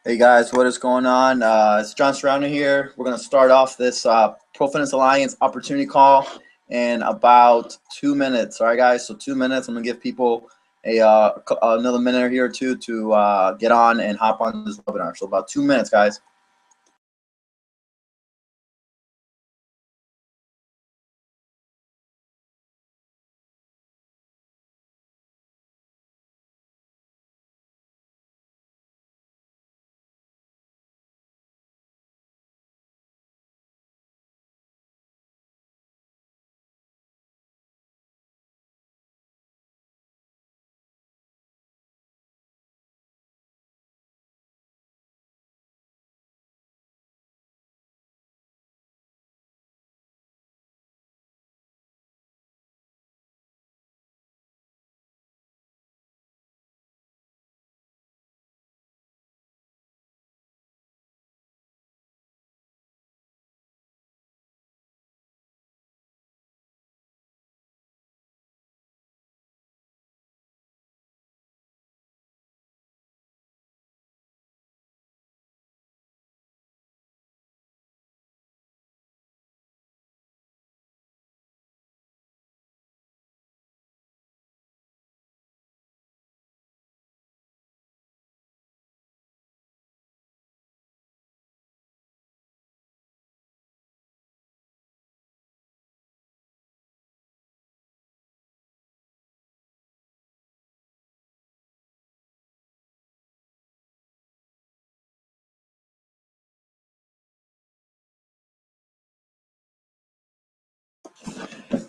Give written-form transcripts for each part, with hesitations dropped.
Hey guys, what is going on? It's Jon Soriano here. We're going to start off this Pro Fitness Alliance opportunity call in about 2 minutes. All right, guys. So 2 minutes. I'm going to give people another minute here or two to get on and hop on this webinar. So about 2 minutes, guys.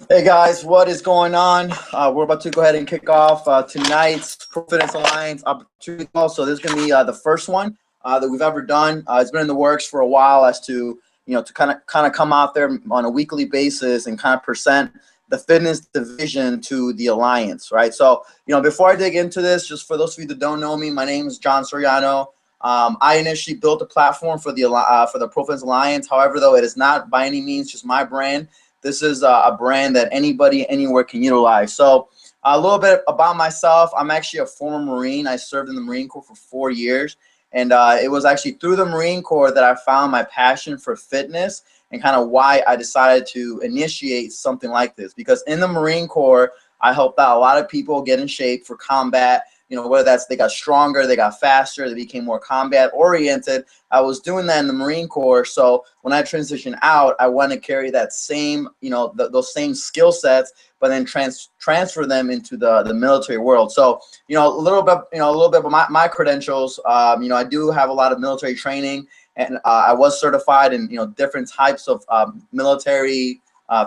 Hey guys, what is going on? We're about to go ahead and kick off tonight's Pro Fitness Alliance opportunity call. So this is going to be the first one that we've ever done. It's been in the works for a while as to to kind of come out there on a weekly basis and kind of present the fitness division to the alliance, right? So before I dig into this, just for those of you that don't know me, my name is Jon Soriano. I initially built a platform for the Pro Fitness Alliance. However, though, it is not by any means just my brand. This is a brand that anybody anywhere can utilize. So a little bit about myself. I'm actually a former Marine. I served in the Marine Corps for 4 years. And it was actually through the Marine Corps that I found my passion for fitness and kind of why I decided to initiate something like this. Because in the Marine Corps, I helped out a lot of people get in shape for combat. Whether that's they got stronger, they got faster, they became more combat oriented. I was doing that in the Marine Corps. So when I transitioned out, I want to carry that same, those same skill sets, but then transfer them into the military world. So, a little bit about my credentials. I do have a lot of military training, and I was certified in, different types of military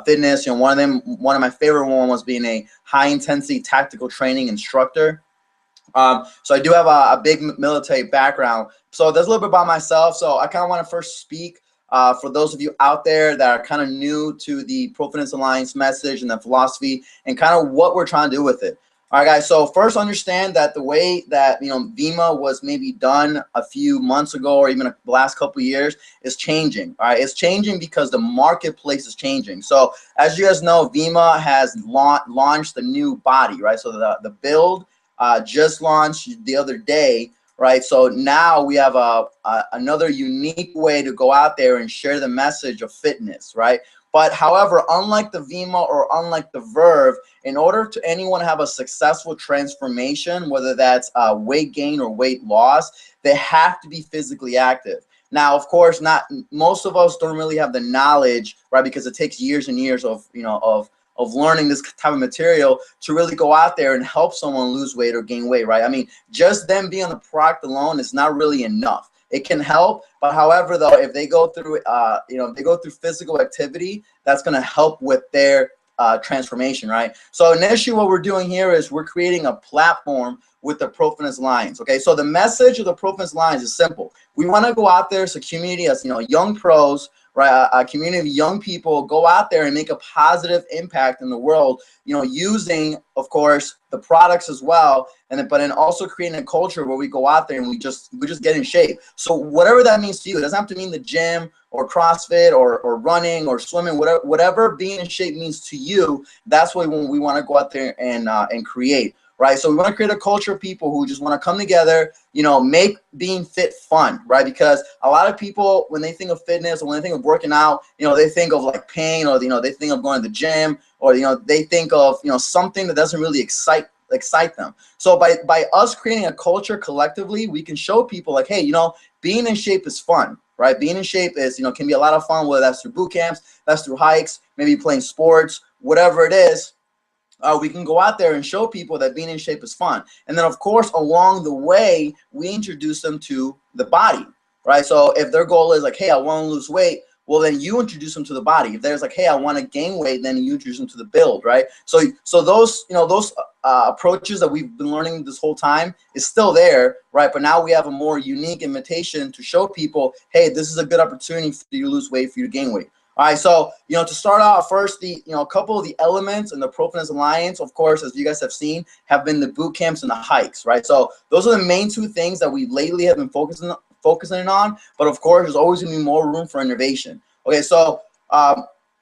fitness. One of my favorite one was being a high intensity tactical training instructor. So I do have a big military background. So there's a little bit about myself. So I kind of want to first speak for those of you out there that are kind of new to the Pro Fitness Alliance message and the philosophy and kind of what we're trying to do with it. All right, guys. So first, understand that the way that VEMA was maybe done a few months ago or even the last couple of years is changing. All right, it's changing because the marketplace is changing. So as you guys know, VEMA has launched a new body, right? So the build just launched the other day, right? So now we have another unique way to go out there and share the message of fitness, right? But however, unlike the VEMA or unlike the Verve, in order to anyone have a successful transformation, whether that's weight gain or weight loss, they have to be physically active. Now, of course, not most of us don't really have the knowledge, right? Because it takes years and years of learning this type of material to really go out there and help someone lose weight or gain weight, right? I mean, just them being on the product alone is not really enough. It can help, but however, though, if they go through, if they go through physical activity, that's going to help with their transformation, right? So initially what we're doing here is we're creating a platform with the Pro Fitness Alliance, okay? So the message of the Pro Fitness Alliance is simple. We want to go out there as a community, as young pros, right? A community of young people go out there and make a positive impact in the world, using, of course, the products as well, but then also creating a culture where we go out there and we just get in shape. So whatever that means to you, it doesn't have to mean the gym or CrossFit or running or swimming, whatever being in shape means to you. That's what we want to go out there and create. right? So we want to create a culture of people who just want to come together, you know, make being fit fun, right? Because a lot of people, when they think of fitness or when they think of working out, you know, they think of like pain, or, you know, they think of going to the gym, or, you know, they think of, you know, something that doesn't really excite them. So by us creating a culture collectively, we can show people like, hey, you know, being in shape is fun, right? Being in shape is, you know, can be a lot of fun, whether that's through boot camps, that's through hikes, maybe playing sports, whatever it is. We can go out there and show people that being in shape is fun. And then, of course, along the way, we introduce them to the body, right? So if their goal is like, hey, I want to lose weight, well, then you introduce them to the body. If there's like, hey, I want to gain weight, then you introduce them to the build, right? So those, you know, those approaches that we've been learning this whole time is still there, right? But now we have a more unique invitation to show people, hey, this is a good opportunity for you to lose weight, for you to gain weight. All right, so, you know, to start off first, a couple of the elements in the Pro Fitness Alliance, of course, as you guys have seen, have been the boot camps and the hikes, right? So those are the main two things that we lately have been focusing on. But of course, there's always gonna be more room for innovation. Okay, so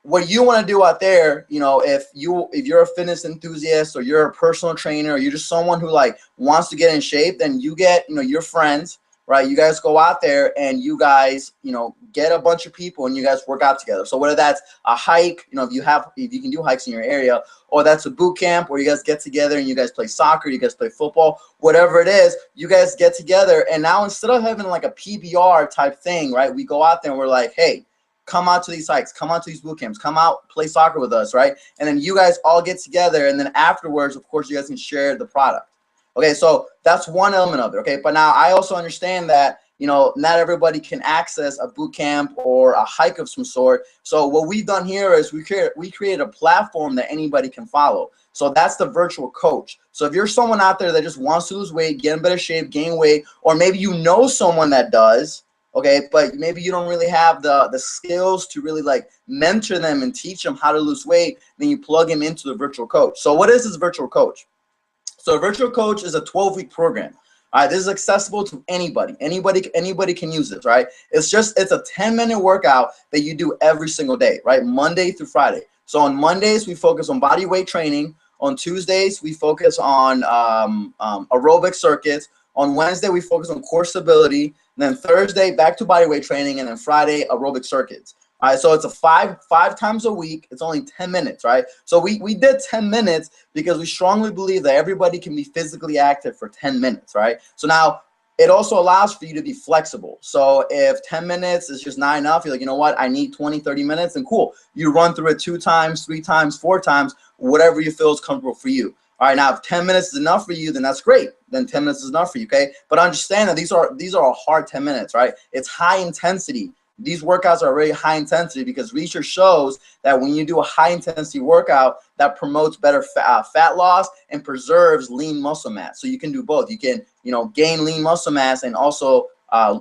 what you want to do out there, you know, if you're a fitness enthusiast, or you're a personal trainer, or you're just someone who like wants to get in shape, then you get, you know, your friends, right? You guys go out there and you guys, you know, get a bunch of people and you guys work out together. So whether that's a hike, you know, if you can do hikes in your area, or that's a boot camp where you guys get together and you guys play soccer, you guys play football, whatever it is, you guys get together. And now instead of having like a PBR type thing, right? We go out there and we're like, hey, come out to these hikes, come out to these boot camps, come out, play soccer with us, right? And then you guys all get together, and then afterwards, of course, you guys can share the product. Okay, so that's one element of it, okay? But now I also understand that, you know, not everybody can access a boot camp or a hike of some sort. So what we've done here is we created a platform that anybody can follow. So that's the virtual coach. So if you're someone out there that just wants to lose weight, get in better shape, gain weight, or maybe you know someone that does, okay, but maybe you don't really have the skills to really like mentor them and teach them how to lose weight, then you plug them into the virtual coach. So what is this virtual coach? So a virtual coach is a 12-week program. All right, this is accessible to anybody. Anybody can use this, right? It's a 10-minute workout that you do every single day, right? Monday through Friday. So on Mondays, we focus on body weight training. On Tuesdays, we focus on aerobic circuits. On Wednesday, we focus on core stability. And then Thursday, back to body weight training. And then Friday, aerobic circuits. All right, so it's a five times a week. It's only 10 minutes, right? So we did 10 minutes because we strongly believe that everybody can be physically active for 10 minutes, right? So now it also allows for you to be flexible. So if 10 minutes is just not enough, you're like, you know what, I need 20, 30 minutes, and cool. You run through it 2 times, 3 times, 4 times, whatever you feel is comfortable for you. All right, now if 10 minutes is enough for you, then that's great. Then 10 minutes is enough for you, okay? But understand that these are a hard 10 minutes, right? It's high intensity. These workouts are very high intensity because research shows that when you do a high intensity workout, that promotes better fat loss and preserves lean muscle mass. So you can do both. You can, you know, gain lean muscle mass and also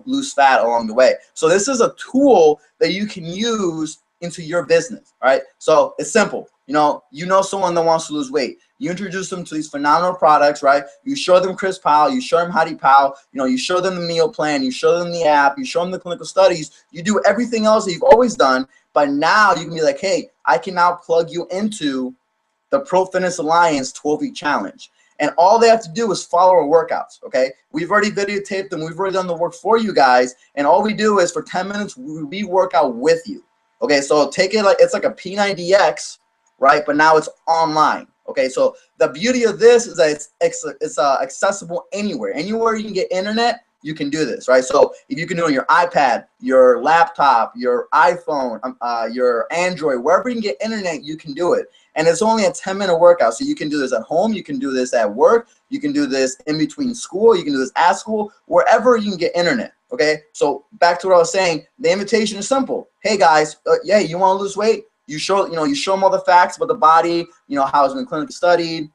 lose fat along the way. So this is a tool that you can use into your business, all right? So it's simple. You know someone that wants to lose weight. You introduce them to these phenomenal products, right? You show them Chris Powell, you show them Hadi Powell, you know, you show them the meal plan, you show them the app, you show them the clinical studies, you do everything else that you've always done, but now you can be like, hey, I can now plug you into the Pro Fitness Alliance 12-week challenge. And all they have to do is follow our workouts, okay? We've already videotaped them, we've already done the work for you guys, and all we do is for 10 minutes, we work out with you, okay? So take it like it's like a P90X, right? But now it's online. Okay, so the beauty of this is that it's accessible anywhere. Anywhere you can get internet, you can do this, right? So if you can do it on your iPad, your laptop, your iPhone, your Android, wherever you can get internet, you can do it. And it's only a 10-minute workout. So you can do this at home, you can do this at work, you can do this in between school, you can do this at school, wherever you can get internet. Okay, so back to what I was saying, the invitation is simple. Hey guys, yeah, you want to lose weight? You show them all the facts about the body, you know, how it's been clinically studied,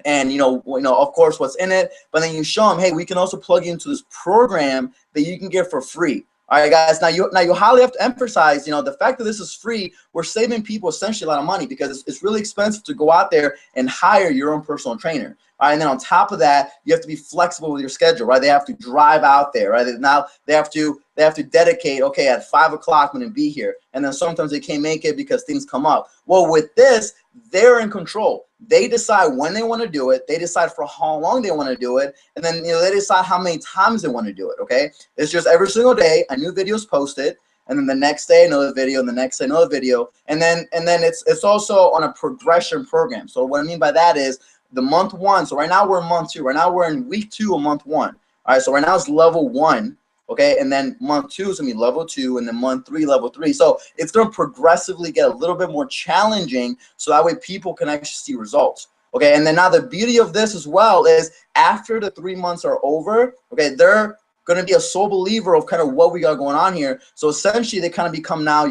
and you know, of course, what's in it. But then you show them, hey, we can also plug you into this program that you can get for free. All right, guys. Now you highly have to emphasize, you know, the fact that this is free. We're saving people essentially a lot of money because it's really expensive to go out there and hire your own personal trainer. All right, and then on top of that, you have to be flexible with your schedule, right? They have to drive out there, right? Now they have to dedicate, okay, at 5 o'clock I'm going to be here. And then sometimes they can't make it because things come up. Well, with this, they're in control. They decide when they want to do it. They decide for how long they want to do it. And then, they decide how many times they want to do it, okay? It's just every single day, a new video is posted. And then the next day, another video, and the next day, another video. And then it's also on a progression program. So what I mean by that is the month 1. So right now we're in month 2. Right now we're in week 2 of month 1. All right, so right now it's level 1. Okay, and then month 2 is gonna be level 2, and then month 3, level 3. So it's gonna progressively get a little bit more challenging, so that way people can actually see results. Okay, and then now the beauty of this as well is after the 3 months are over, okay, they're gonna be a sole believer of kind of what we got going on here. So essentially, they kind of become now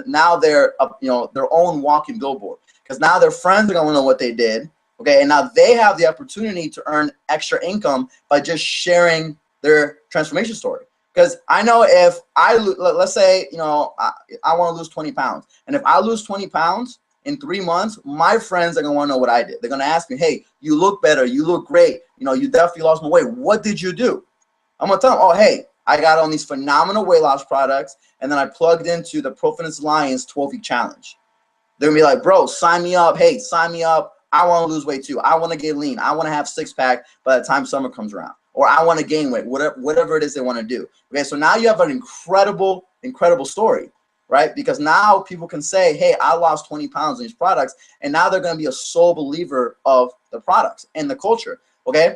now they're their own walking billboard, because now their friends are gonna know what they did. Okay, and now they have the opportunity to earn extra income by just sharing their transformation story. Because I know if let's say, I want to lose 20 pounds. And if I lose 20 pounds in 3 months, my friends are going to want to know what I did. They're going to ask me, hey, you look better. You look great. You definitely lost more weight. What did you do? I'm going to tell them, oh, hey, I got on these phenomenal weight loss products. And then I plugged into the Pro Fitness Alliance 12-week challenge. They're going to be like, bro, sign me up. Hey, sign me up. I want to lose weight too. I want to get lean. I want to have 6-pack by the time summer comes around. Or I want to gain weight, whatever it is they want to do. Okay, so now you have an incredible story, right? Because now people can say, hey, I lost 20 pounds in these products, and now they're going to be a sole believer of the products and the culture, okay?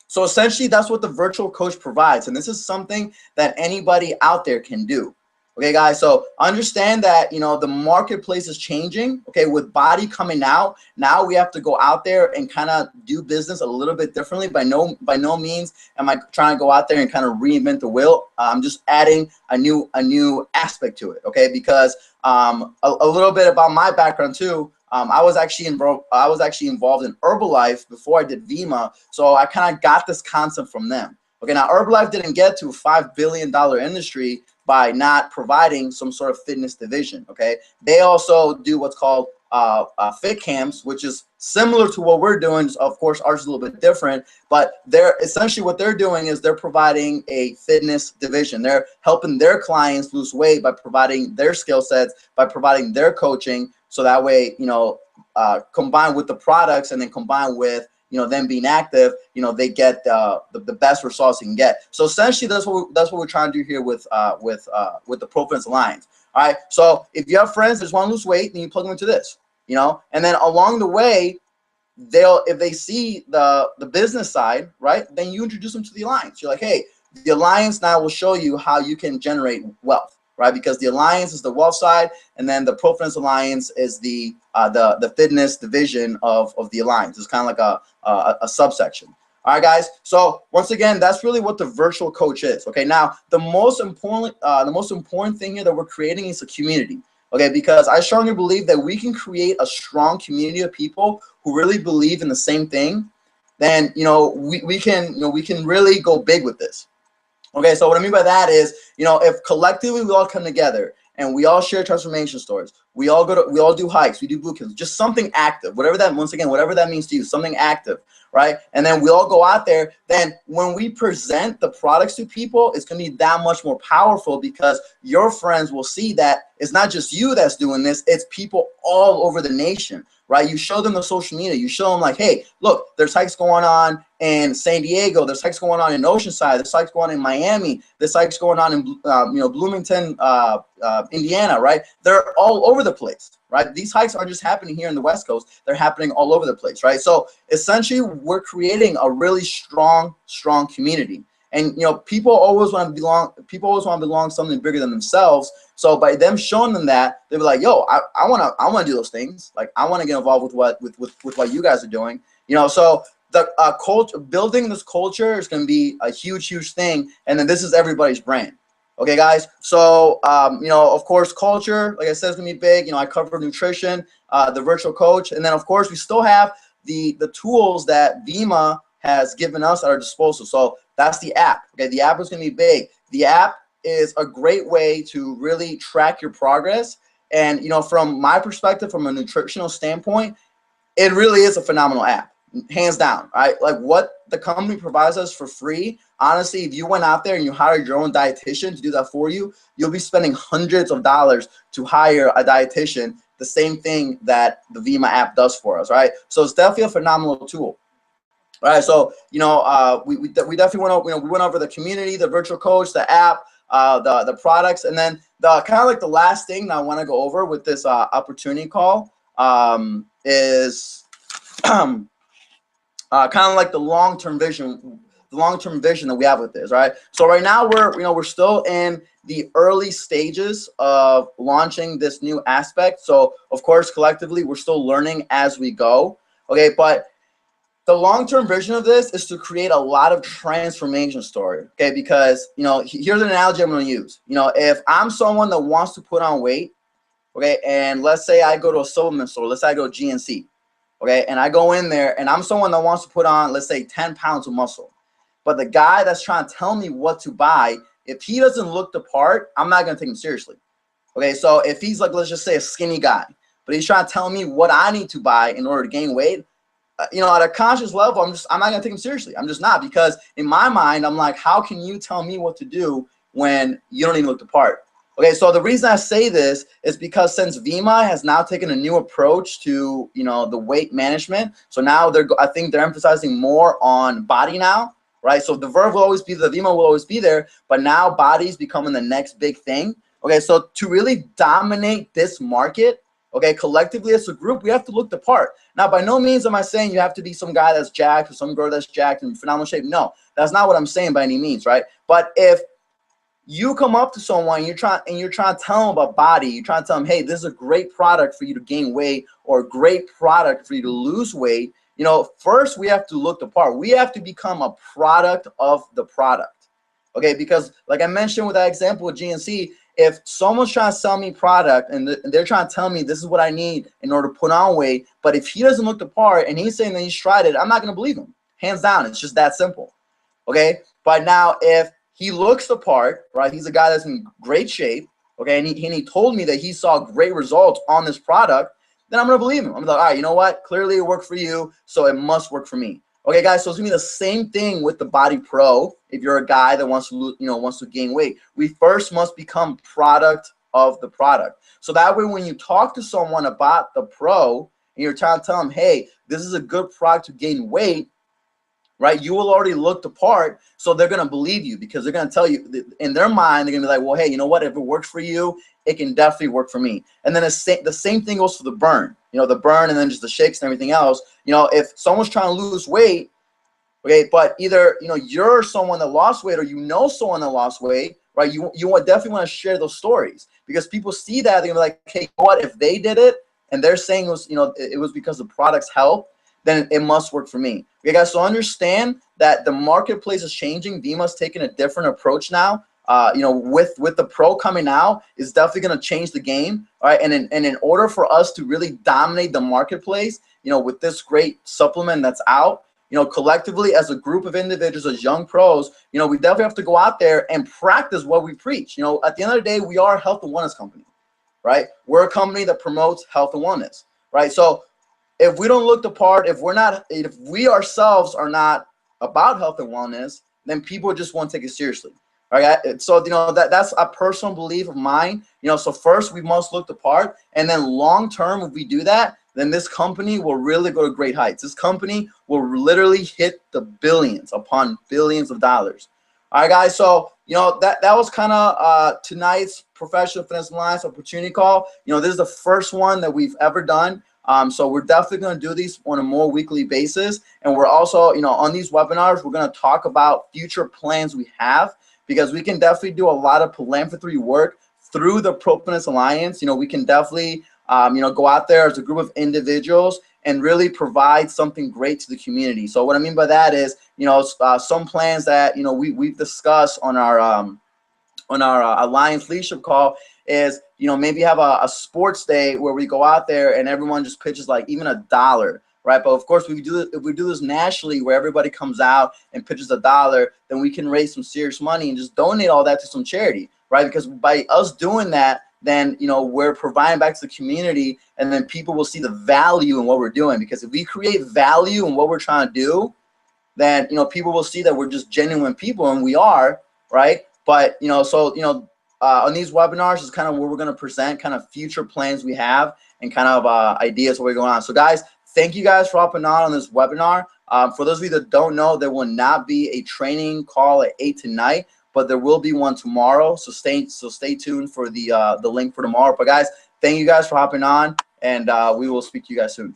So essentially, that's what the virtual coach provides, and this is something that anybody out there can do. Okay, guys, so understand that, the marketplace is changing, okay, with body coming out. Now we have to go out there and kind of do business a little bit differently. By no means am I trying to go out there and kind of reinvent the wheel. I'm just adding a new aspect to it, okay, because a little bit about my background too. I was actually involved in Herbalife before I did Vima, so I kind of got this concept from them. Okay, now Herbalife didn't get to a $5 billion industry by not providing some sort of fitness division, okay? They also do what's called fit camps, which is similar to what we're doing. Of course, ours is a little bit different, but they're essentially what they're doing is they're providing a fitness division. They're helping their clients lose weight by providing their skill sets, by providing their coaching, so that way, combined with the products and then combined with them being active, they get the best results you can get. So essentially, that's what we're trying to do here with the Pro Fitness Alliance. All right. So if you have friends that just want to lose weight, then you plug them into this, and then along the way, if they see the business side, right, then you introduce them to the Alliance. You're like, hey, the Alliance now will show you how you can generate wealth, right? Because the Alliance is the wealth side, and then the Pro Fitness Alliance is the fitness division of the Alliance. It's kind of like a subsection. All right, guys. So once again, that's really what the virtual coach is. Okay. Now, the most important thing here that we're creating is a community. Okay, because I strongly believe that we can create a strong community of people who really believe in the same thing. Then we can really go big with this. Okay, so what I mean by that is, if collectively we all come together and we all share transformation stories, we all do hikes, we do boot camps, just something active, whatever that means to you, something active, right? And then we all go out there, then when we present the products to people, it's going to be that much more powerful, because your friends will see that it's not just you that's doing this, it's people all over the nation, right? You show them the social media, you show them like, hey, look, there's hikes going on in San Diego, there's hikes going on in Oceanside, there's hikes going on in Miami, there's hikes going on in Bloomington, Indiana, right? They're all over the place, right? These hikes aren't just happening here in the West Coast, they're happening all over the place, right? So essentially, we're creating a really strong community. And people always want to belong to something bigger than themselves. So by them showing them that, they'll be like, yo, I wanna do those things. Like, I want to get involved with what you guys are doing. So the building this culture is going to be a huge thing. And then this is everybody's brand. Okay, guys. So of course, culture, like I said, is going to be big. I cover nutrition, the virtual coach, and then of course we still have the tools that Vima has given us at our disposal. So that's the app. Okay, the app is going to be big. The app is a great way to really track your progress. And from my perspective, from a nutritional standpoint, it really is a phenomenal app, hands down. Right, like what the company provides us for free, honestly, if you went out there and you hired your own dietitian to do that for you, you'll be spending hundreds of dollars to hire a dietitian, the same thing that the Vima app does for us, right? So it's definitely a phenomenal tool. All right, so we definitely went over, we went over the community, the virtual coach, the app, the products, and then the kind of like the last thing that I want to go over with this opportunity call is kind of like the long-term vision, that we have with this, right? So right now we're still in the early stages of launching this new aspect. So of course, collectively, we're still learning as we go. Okay, but the long-term vision of this is to create a lot of transformation story. Okay, because here's an analogy I'm going to use. If I'm someone that wants to put on weight, okay, and let's say I go to a supplement store, let's say I go to GNC, okay, and I go in there and I'm someone that wants to put on, let's say, 10 pounds of muscle. But the guy that's trying to tell me what to buy, if he doesn't look the part, I'm not going to take him seriously. Okay, so if he's like, let's just say a skinny guy, but he's trying to tell me what I need to buy in order to gain weight, at a conscious level, I'm not gonna take him seriously. I'm just not, because in my mind, I'm like, how can you tell me what to do when you don't even look the part? Okay, so the reason I say this is because since Vima has now taken a new approach to the weight management, so now I think they're emphasizing more on body now, right? So the Verve will always be, the Vima will always be there, but now body's becoming the next big thing. Okay, so to really dominate this market, okay, collectively as a group, we have to look the part. Now, by no means am I saying you have to be some guy that's jacked or some girl that's jacked and in phenomenal shape. No, that's not what I'm saying by any means, right? But if you come up to someone, you're trying to tell them about body, you're trying to tell them, hey, this is a great product for you to gain weight or a great product for you to lose weight, first we have to look the part. We have to become a product of the product, okay? Because like I mentioned with that example with GNC, if someone's trying to sell me product and they're trying to tell me this is what I need in order to put on weight, but if he doesn't look the part and he's saying that he's tried it, I'm not going to believe him. Hands down. It's just that simple. Okay. But now if he looks the part, right, he's a guy that's in great shape, okay, and he told me that he saw great results on this product, then I'm going to believe him. I'm like, all right, you know what? Clearly it worked for you, so it must work for me. Okay, guys, so it's gonna be the same thing with the Body Pro. If you're a guy that wants to wants to gain weight, we first must become product of the product. So that way, when you talk to someone about the Pro and you're trying to tell them, hey, this is a good product to gain weight, right? You will already look the part, so they're gonna believe you, because they're gonna tell you in their mind, they're gonna be like, well, hey, you know what? If it works for you, it can definitely work for me. And then the same thing goes for the burn. The burn and then just the shakes and everything else. If someone's trying to lose weight, okay, but either you're someone that lost weight or someone that lost weight, right? You definitely want to share those stories, because people see that, they're gonna be like, hey, you know what? If they did it and they're saying it was it was because the product's help, then it must work for me. Okay, guys, so understand that the marketplace is changing. Vima's taking a different approach now. With the Pro coming out, it's definitely going to change the game. All right, and in order for us to really dominate the marketplace, with this great supplement that's out, collectively as a group of individuals, as young pros, we definitely have to go out there and practice what we preach. At the end of the day, we are a health and wellness company, right? We're a company that promotes health and wellness, right? So if we don't look the part, if we ourselves are not about health and wellness, then people just won't take it seriously. All right. So, that's a personal belief of mine. So first we must look the part, and then long term, if we do that, then this company will really go to great heights. This company will literally hit the billions upon billions of dollars. All right, guys. So, that was kind of tonight's Professional Fitness Alliance opportunity call. This is the first one that we've ever done. So we're definitely going to do these on a more weekly basis. And we're also, on these webinars, we're going to talk about future plans we have, because we can definitely do a lot of philanthropy work through the Pro Fitness Alliance. We can definitely, go out there as a group of individuals and really provide something great to the community. So what I mean by that is, some plans that, we've discussed on our Alliance leadership call is, maybe have a sports day where we go out there and everyone just pitches like even $1, right? But of course, if we do this nationally, where everybody comes out and pitches $1, then we can raise some serious money and just donate all that to some charity, right? Because by us doing that, then we're providing back to the community, and then people will see the value in what we're doing. Because if we create value in what we're trying to do, then, you know, people will see that we're just genuine people, and we are, right? But, you know, so, you know, on these webinars is kind of where we're going to present kind of future plans we have and kind of ideas what we're going on. So guys, thank you guys for hopping on this webinar. For those of you that don't know, there will not be a training call at 8 tonight, but there will be one tomorrow. So stay tuned for the link for tomorrow. But guys, thank you guys for hopping on, and we will speak to you guys soon.